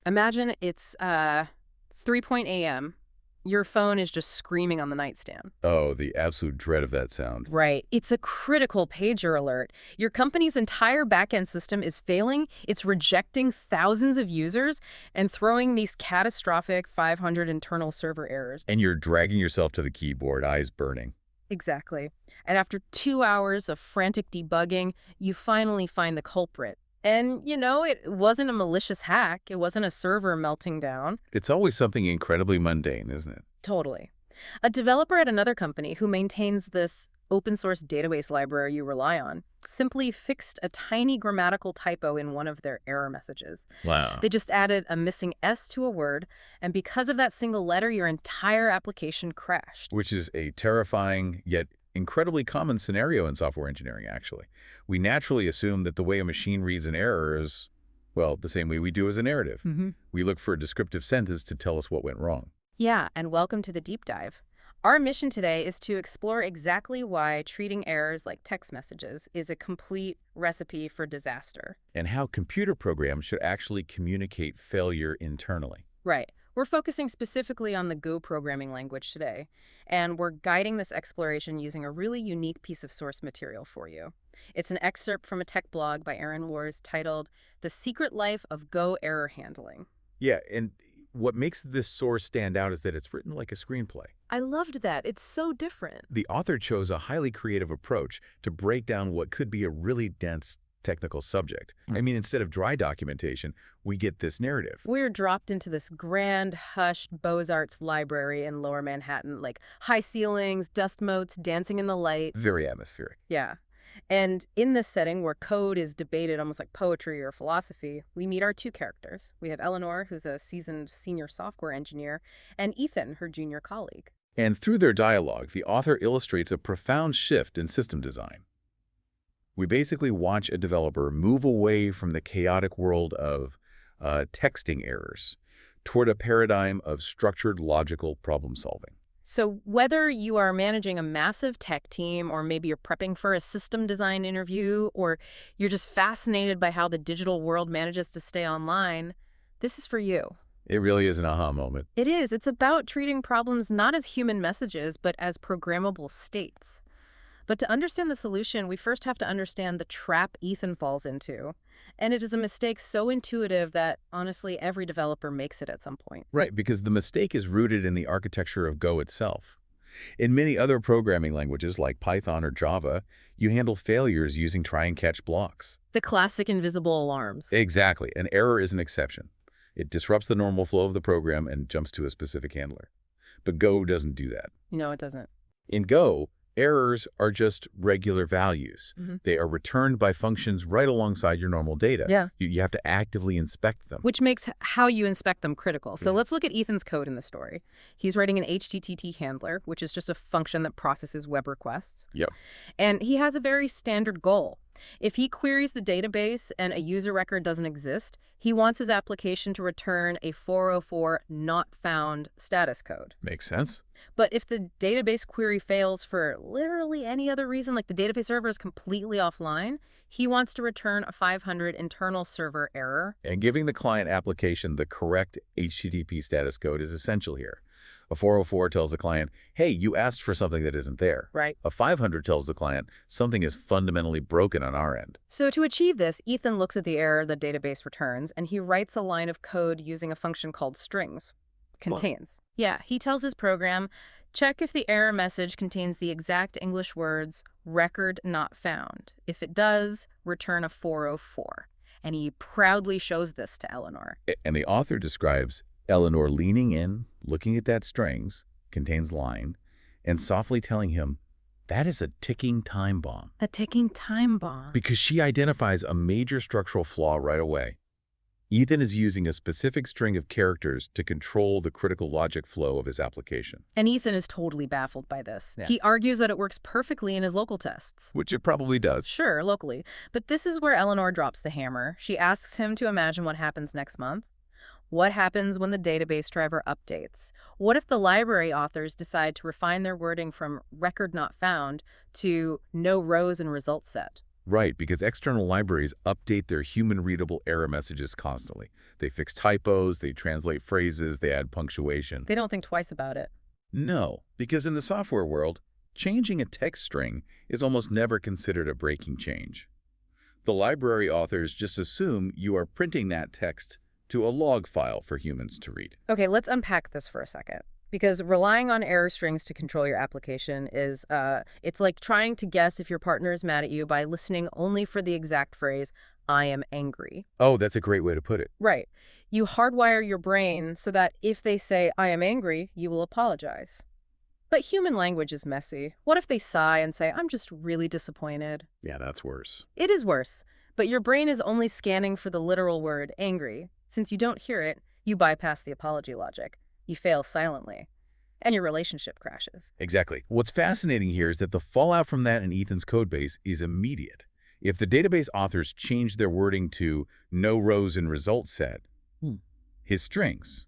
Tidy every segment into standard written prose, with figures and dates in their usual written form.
Imagine it's 3 a.m. Your phone is just screaming on the nightstand. Oh, the absolute dread of that sound. Right. It's a critical pager alert. Your company's entire backend system is failing. It's rejecting thousands of users and throwing these catastrophic 500 internal server errors. And you're dragging yourself to the keyboard, eyes burning. Exactly. And after 2 hours of frantic debugging, you finally find the culprit. And, it wasn't a malicious hack. It wasn't a server melting down. It's always something incredibly mundane, isn't it? Totally. A developer at another company who maintains this open source database library you rely on simply fixed a tiny grammatical typo in one of their error messages. Wow. They just added a missing S to a word, and because of that single letter, your entire application crashed. Which is a terrifying yet incredibly common scenario in software engineering, actually. We naturally assume that the way a machine reads an error is, well, the same way we do as a narrative. We look for a descriptive sentence to tell us what went wrong. Yeah, and welcome to the deep dive. Our mission today is to explore exactly why treating errors like text messages is a complete recipe for disaster. And how computer programs should actually communicate failure internally. Right. We're focusing specifically on the Go programming language today, and we're guiding this exploration using a really unique piece of source material for you. It's an excerpt from a tech blog by Aaron Wars titled The Secret Life of Go Error Handling. Yeah, and what makes this source stand out is that it's written like a screenplay. I loved that. It's so different. The author chose a highly creative approach to break down what could be a really dense technical subject. I mean, instead of dry documentation, we get this narrative. We're dropped into this grand, hushed Beaux-Arts library in Lower Manhattan, like high ceilings, dust motes, dancing in the light. Very atmospheric. Yeah. And in this setting where code is debated almost like poetry or philosophy, we meet our two characters. We have Eleanor, who's a seasoned senior software engineer, and Ethan, her junior colleague. And through their dialogue, the author illustrates a profound shift in system design. We basically watch a developer move away from the chaotic world of texting errors toward a paradigm of structured, logical problem solving. So whether you are managing a massive tech team, or maybe you're prepping for a system design interview, or you're just fascinated by how the digital world manages to stay online, this is for you. It really is an aha moment. It is. It's about treating problems not as human messages, but as programmable states. But to understand the solution, we first have to understand the trap Ethan falls into. And it is a mistake so intuitive that, honestly, every developer makes it at some point. Right, because the mistake is rooted in the architecture of Go itself. In many other programming languages like Python or Java, you handle failures using try-and-catch blocks. The classic invisible alarms. Exactly. An error is an exception. It disrupts the normal flow of the program and jumps to a specific handler. But Go doesn't do that. No, it doesn't. In Go, errors are just regular values. They are returned by functions right alongside your normal data. Yeah. You have to actively inspect them. Which makes how you inspect them critical. So let's look at Ethan's code in the story. He's writing an HTTP handler, which is just a function that processes web requests. Yep. And he has a very standard goal. If he queries the database and a user record doesn't exist, he wants his application to return a 404 not found status code. Makes sense. But if the database query fails for literally any other reason, like the database server is completely offline, he wants to return a 500 internal server error. And giving the client application the correct HTTP status code is essential here. A 404 tells the client, hey, you asked for something that isn't there. Right. A 500 tells the client, something is fundamentally broken on our end. So to achieve this, Ethan looks at the error the database returns, and he writes a line of code using a function called strings. Contains. Yeah, he tells his program, check if the error message contains the exact English words, record not found. If it does, return a 404. And he proudly shows this to Eleanor. And the author describes Eleanor leaning in, looking at that strings, contains line, and softly telling him, that is a ticking time bomb. A ticking time bomb. Because she identifies a major structural flaw right away. Ethan is using a specific string of characters to control the critical logic flow of his application. And Ethan is totally baffled by this. Yeah. He argues that it works perfectly in his local tests. Which it probably does. Sure, locally. But this is where Eleanor drops the hammer. She asks him to imagine what happens next month. What happens when the database driver updates? What if the library authors decide to refine their wording from record not found to no rows in result set? Right, because external libraries update their human-readable error messages constantly. They fix typos, they translate phrases, they add punctuation. They don't think twice about it. No, because in the software world, changing a text string is almost never considered a breaking change. The library authors just assume you are printing that text to a log file for humans to read. Okay, let's unpack this for a second. Because relying on error strings to control your application is, it's like trying to guess if your partner is mad at you by listening only for the exact phrase, I am angry. Oh, that's a great way to put it. Right. You hardwire your brain so that if they say, I am angry, you will apologize. But human language is messy. What if they sigh and say, I'm just really disappointed? Yeah, that's worse. It is worse, but your brain is only scanning for the literal word angry. Since you don't hear it, you bypass the apology logic. You fail silently, and your relationship crashes. Exactly. What's fascinating here is that the fallout from that in Ethan's codebase is immediate. If the database authors change their wording to no rows in results set, his strings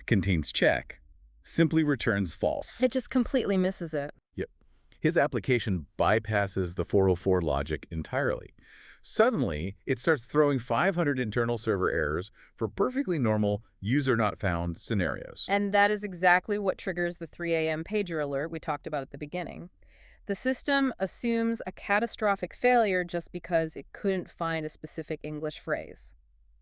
contains check simply returns false. It just completely misses it. Yep. His application bypasses the 404 logic entirely. Suddenly, it starts throwing 500 internal server errors for perfectly normal user not found scenarios. And that is exactly what triggers the 3 a.m. pager alert we talked about at the beginning. The system assumes a catastrophic failure just because it couldn't find a specific English phrase.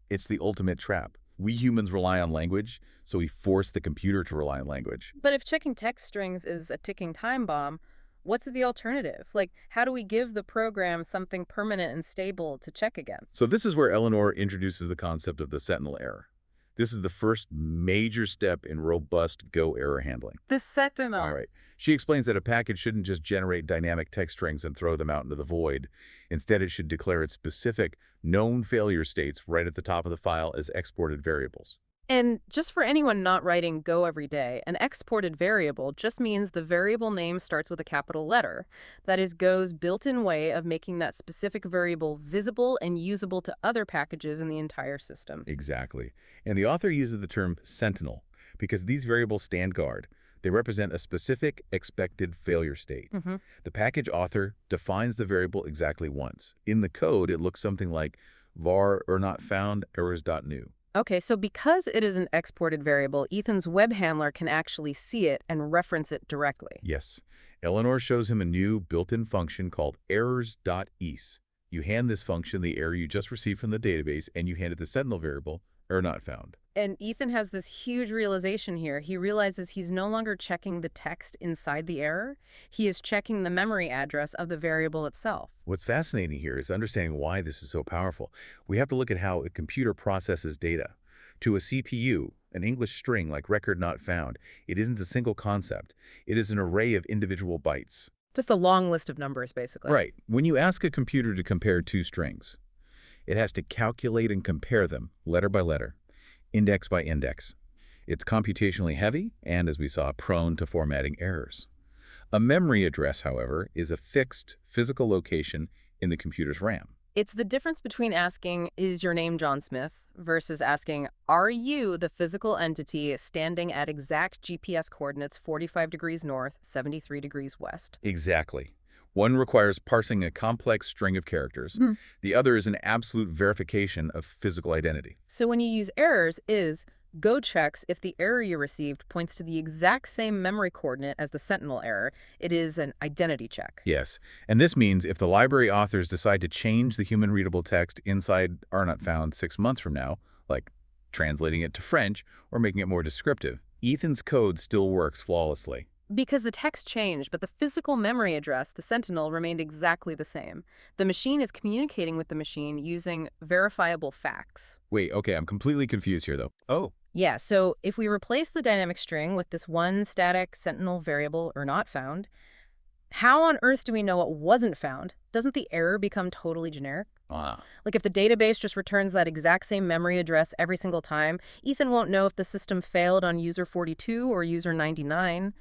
It's the ultimate trap. We humans rely on language, so we force the computer to rely on language. But if checking text strings is a ticking time bomb, what's the alternative? Like, how do we give the program something permanent and stable to check against? So this is where Eleanor introduces the concept of the sentinel error. This is the first major step in robust Go error handling. The sentinel. All right. She explains that a package shouldn't just generate dynamic text strings and throw them out into the void. Instead, it should declare its specific known failure states right at the top of the file as exported variables. And just for anyone not writing Go every day, an exported variable just means the variable name starts with a capital letter. That is Go's built-in way of making that specific variable visible and usable to other packages in the entire system. Exactly. And the author uses the term sentinel because these variables stand guard. They represent a specific expected failure state. The package author defines the variable exactly once. In the code, it looks something like var or not found errors.new. Okay, so because it is an exported variable, Ethan's web handler can actually see it and reference it directly. Yes. Eleanor shows him a new built-in function called errors.ease. You hand this function the error you just received from the database, and you hand it the sentinel variable, error not found. And Ethan has this huge realization here. He realizes he's no longer checking the text inside the error. He is checking the memory address of the variable itself. What's fascinating here is understanding why this is so powerful. We have to look at how a computer processes data. To a CPU, an English string like record not found, it isn't a single concept. It is an array of individual bytes. Just a long list of numbers, basically. Right. When you ask a computer to compare two strings, it has to calculate and compare them letter by letter, index by index. It's computationally heavy and, as we saw, prone to formatting errors. A memory address, however, is a fixed physical location in the computer's RAM. It's the difference between asking, is your name John Smith, versus asking, are you the physical entity standing at exact GPS coordinates 45 degrees north, 73 degrees west? Exactly. One requires parsing a complex string of characters. The other is an absolute verification of physical identity. So when you use errors, Go checks if the error you received points to the exact same memory coordinate as the sentinel error. It is an identity check. Yes, and this means if the library authors decide to change the human-readable text inside are not found 6 months from now, like translating it to French or making it more descriptive, Ethan's code still works flawlessly. Because the text changed, but the physical memory address, the sentinel, remained exactly the same. The machine is communicating with the machine using verifiable facts. Wait, okay, I'm completely confused here, though. Oh. Yeah, so if we replace the dynamic string with this one static sentinel variable or not found, how on earth do we know it wasn't found? Doesn't the error become totally generic? Like if the database just returns that exact same memory address every single time, Ethan won't know if the system failed on user 42 or user 99.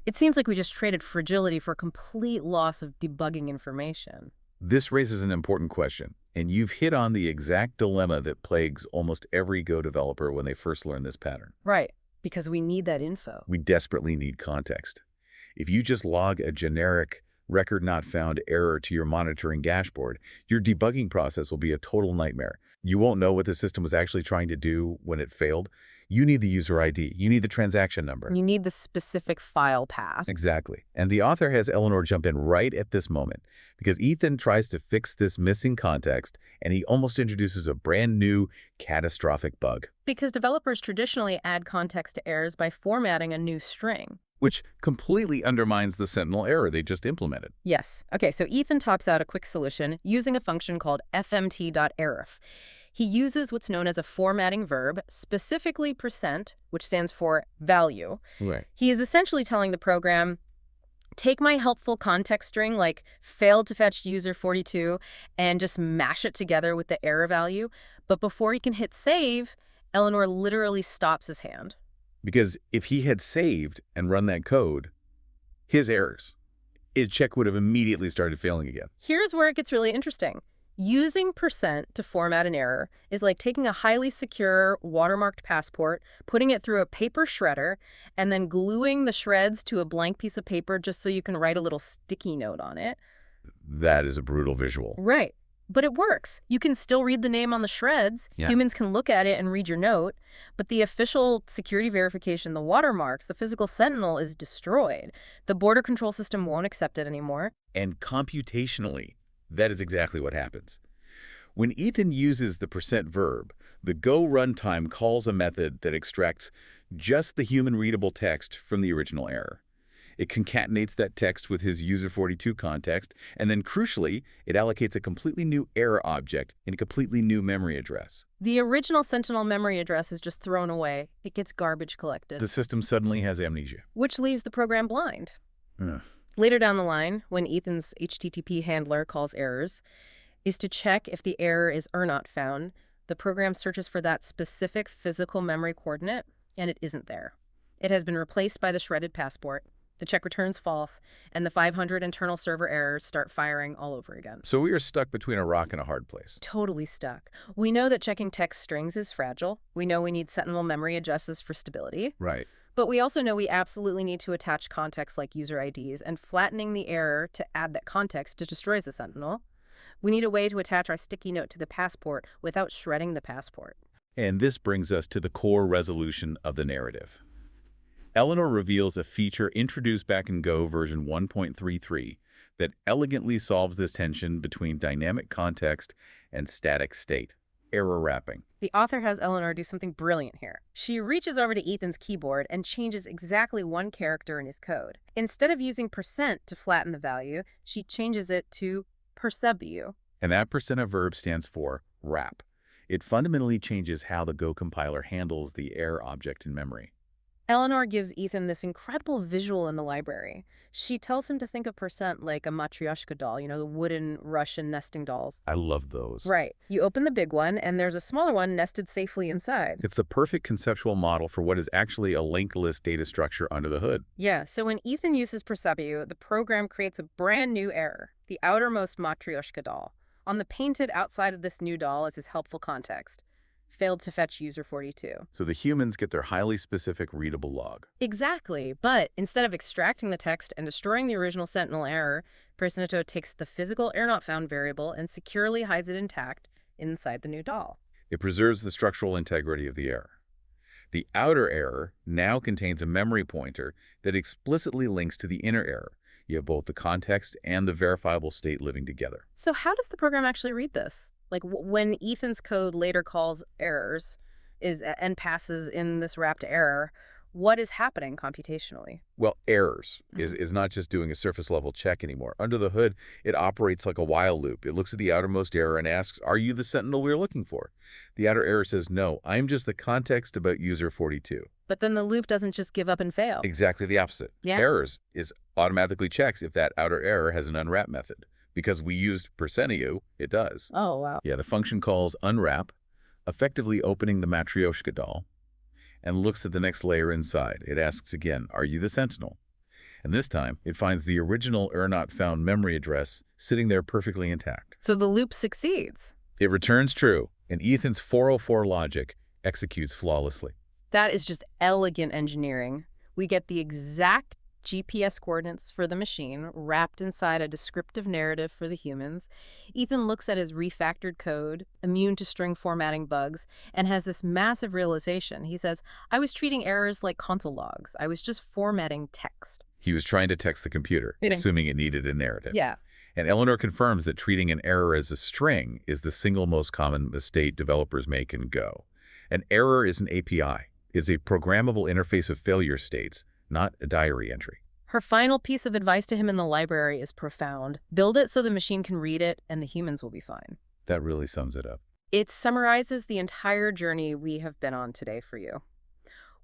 It seems like we just traded fragility for complete loss of debugging information. This raises an important question, and you've hit on the exact dilemma that plagues almost every Go developer when they first learn this pattern. Right, because we need that info. We desperately need context. If you just log a generic record not found error to your monitoring dashboard, your debugging process will be a total nightmare. You won't know what the system was actually trying to do when it failed. You need the user ID. You need the transaction number. You need the specific file path. Exactly. And the author has Eleanor jump in right at this moment because Ethan tries to fix this missing context and he almost introduces a brand new catastrophic bug. Because developers traditionally add context to errors by formatting a new string. Which completely undermines the Sentinel error they just implemented. Yes. Okay, so Ethan tops out a quick solution using a function called fmt.arif. He uses what's known as a formatting verb, specifically %, which stands for value. Right. He is essentially telling the program, take my helpful context string, like failed to fetch user 42, and just mash it together with the error value. But before he can hit save, Eleanor literally stops his hand. Because if he had saved and run that code, his check would have immediately started failing again. Here's where it gets really interesting. Using % to format an error is like taking a highly secure watermarked passport, putting it through a paper shredder, and then gluing the shreds to a blank piece of paper just so you can write a little sticky note on it. That is a brutal visual. Right. But it works. You can still read the name on the shreds. Yeah. Humans can look at it and read your note. But the official security verification, the watermarks, the physical sentinel is destroyed. The border control system won't accept it anymore. And computationally, that is exactly what happens. When Ethan uses the % verb, the Go runtime calls a method that extracts just the human-readable text from the original error. It concatenates that text with his user42 context, and then crucially, it allocates a completely new error object in a completely new memory address. The original Sentinel memory address is just thrown away. It gets garbage collected. The system suddenly has amnesia. Which leaves the program blind. Ugh. Later down the line, when Ethan's HTTP handler calls errors, is to check if the error is not found. The program searches for that specific physical memory coordinate, and it isn't there. It has been replaced by the shredded passport. The check returns false, and the 500 internal server errors start firing all over again. So we are stuck between a rock and a hard place. Totally stuck. We know that checking text strings is fragile. We know we need Sentinel memory addresses for stability. Right. But we also know we absolutely need to attach context like user IDs, and flattening the error to add that context destroys the Sentinel. We need a way to attach our sticky note to the passport without shredding the passport. And this brings us to the core resolution of the narrative. Eleanor reveals a feature introduced back in Go version 1.33 that elegantly solves this tension between dynamic context and static state, error wrapping. The author has Eleanor do something brilliant here. She reaches over to Ethan's keyboard and changes exactly one character in his code. Instead of using % to flatten the value, she changes it to percebu. And that % verb stands for wrap. It fundamentally changes how the Go compiler handles the error object in memory. Eleanor gives Ethan this incredible visual in the library. She tells him to think of % like a matryoshka doll, you know, the wooden Russian nesting dolls. I love those. Right. You open the big one, and there's a smaller one nested safely inside. It's the perfect conceptual model for what is actually a linked list data structure under the hood. Yeah, so when Ethan uses percebu, the program creates a brand new error, the outermost matryoshka doll. On the painted outside of this new doll is his helpful context. Failed to fetch user 42. So the humans get their highly specific readable log. Exactly, but instead of extracting the text and destroying the original Sentinel error, Personito takes the physical error not found variable and securely hides it intact inside the new doll. It preserves the structural integrity of the error. The outer error now contains a memory pointer that explicitly links to the inner error. You have both the context and the verifiable state living together. So how does the program actually read this? Like when Ethan's code later calls errors and passes in this wrapped error, what is happening computationally? Well, errors is not just doing a surface level check anymore. Under the hood, it operates like a while loop. It looks at the outermost error and asks, are you the Sentinel we're looking for? The outer error says, no, I'm just the context about user 42. But then the loop doesn't just give up and fail. Exactly the opposite. Yeah. Errors is automatically checks if that outer error has an unwrap method. Because we used %u, it does. Oh, wow. Yeah, the function calls unwrap, effectively opening the matryoshka doll, and looks at the next layer inside. It asks again, are you the Sentinel? And this time, it finds the original error not found memory address sitting there perfectly intact. So the loop succeeds. It returns true, and Ethan's 404 logic executes flawlessly. That is just elegant engineering. We get the exact GPS coordinates for the machine, wrapped inside a descriptive narrative for the humans. Ethan looks at his refactored code, immune to string formatting bugs, and has this massive realization. He says, I was treating errors like console logs. I was just formatting text. He was trying to text the computer, assuming it needed a narrative. Yeah. And Eleanor confirms that treating an error as a string is the single most common mistake developers make in Go. An error is an API. It's a programmable interface of failure states, not a diary entry. Her final piece of advice to him in the library is profound. Build it so the machine can read it and the humans will be fine. That really sums it up. It summarizes the entire journey we have been on today for you.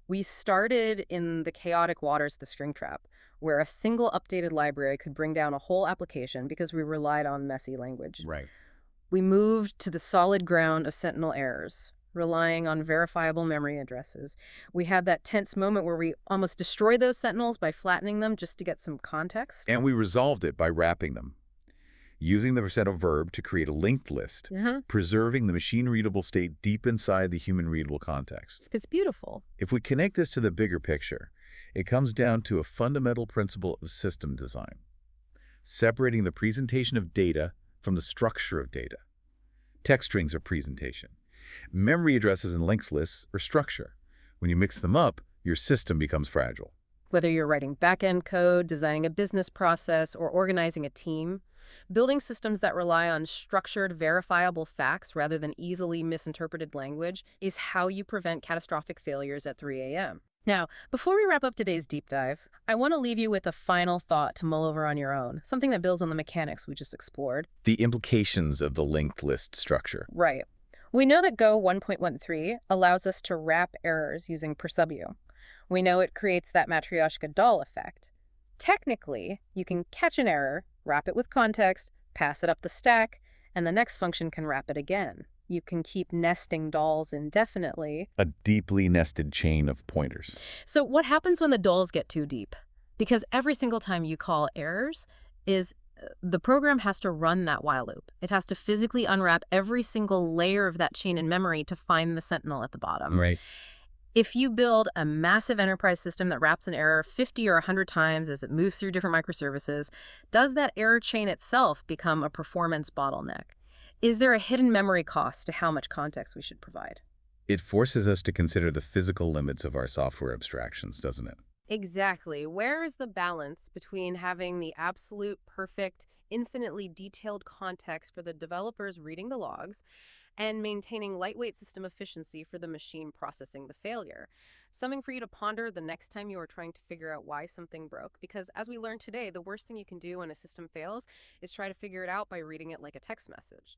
We started in the chaotic waters of the string trap, where a single updated library could bring down a whole application because we relied on messy language. Right. We moved to the solid ground of Sentinel errors, relying on verifiable memory addresses. We had that tense moment where we almost destroyed those Sentinels by flattening them just to get some context. And we resolved it by wrapping them, using the percent of verb to create a linked list, preserving the machine-readable state deep inside the human-readable context. It's beautiful. If we connect this to the bigger picture, it comes down to a fundamental principle of system design, separating the presentation of data from the structure of data. Text strings are presentation. Memory addresses and links lists are structure. When you mix them up, your system becomes fragile. Whether you're writing back-end code, designing a business process, or organizing a team, building systems that rely on structured, verifiable facts rather than easily misinterpreted language is how you prevent catastrophic failures at 3 a.m. Now, before we wrap up today's deep dive, I want to leave you with a final thought to mull over on your own, something that builds on the mechanics we just explored. The implications of the linked list structure. Right. We know that Go 1.13 allows us to wrap errors using per sub u. We know it creates that Matryoshka doll effect. Technically, you can catch an error, wrap it with context, pass it up the stack, and the next function can wrap it again. You can keep nesting dolls indefinitely. A deeply nested chain of pointers. So what happens when the dolls get too deep? Because every single time you call errors, the program has to run that while loop. It has to physically unwrap every single layer of that chain in memory to find the sentinel at the bottom. Right. If you build a massive enterprise system that wraps an error 50 or 100 times as it moves through different microservices, does that error chain itself become a performance bottleneck? Is there a hidden memory cost to how much context we should provide? It forces us to consider the physical limits of our software abstractions, doesn't it? Exactly. Where is the balance between having the absolute perfect, infinitely detailed context for the developers reading the logs and maintaining lightweight system efficiency for the machine processing the failure? Something for you to ponder the next time you are trying to figure out why something broke, because as we learned today, the worst thing you can do when a system fails is try to figure it out by reading it like a text message.